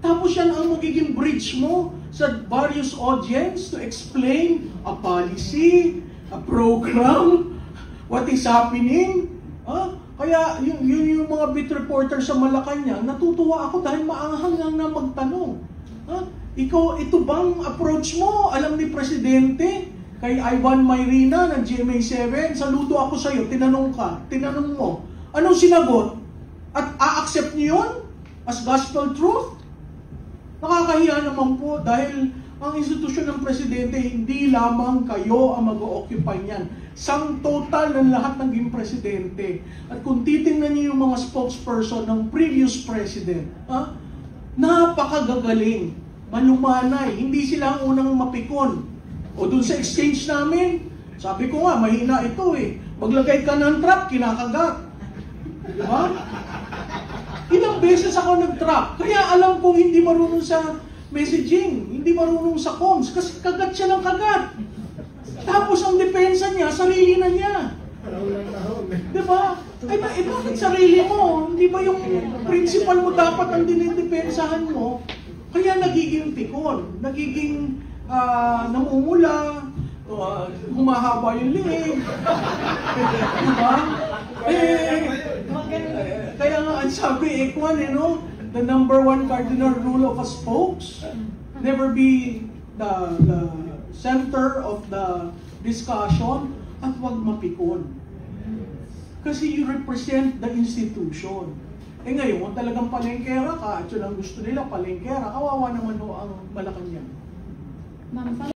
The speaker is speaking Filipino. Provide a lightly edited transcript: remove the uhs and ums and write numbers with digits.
Tapos yan ang magiging bridge mo sa various audience to explain a policy, a program, what is happening. Kaya yung mga beat reporter sa Malacanang, natutuwa ako dahil maanghang lang na magtanong. Ito bang approach mo? Alam ni Presidente, kay Ivan Mayrina ng GMA7, saludo ako sa'yo, tinanong mo. Anong sinagot? At a-accept niyo yun as gospel truth? Nakakahiya naman po dahil ang institusyon ng Presidente, hindi lamang kayo ang mag-o-occupy niyan. Sang total ng lahat ng Presidente. At kung titingnan niyo yung mga spokesperson ng previous President, napakagagaling, malumanay, hindi sila ang unang mapikon. O dun sa exchange namin, sabi ko nga, mahina ito eh. Maglagay ka ng trap, kinakagat. Diba? Ilang beses ako nag-trap. Kaya alam kong hindi marunong sa messaging, hindi marunong sa comms, kasi kagat siya ng kagat. Tapos ang depensa niya, sarili na niya. Diba? Bakit sarili mo? Hindi ba yung principal mo dapat ang dinidepensahan mo? Kaya nagiging pikon, nagiging namumula, humahaba yung liig. Diba? Kaya nga, ang sabi, Ekwan, the number one cardinal rule of a spokes, never be the center of the discussion at wag mapikon. Kasi you represent the institution. Ngayon, kung talagang palengkera ka, at yun ang gusto nila, palengkera, kawawa naman ho ang Malacanang.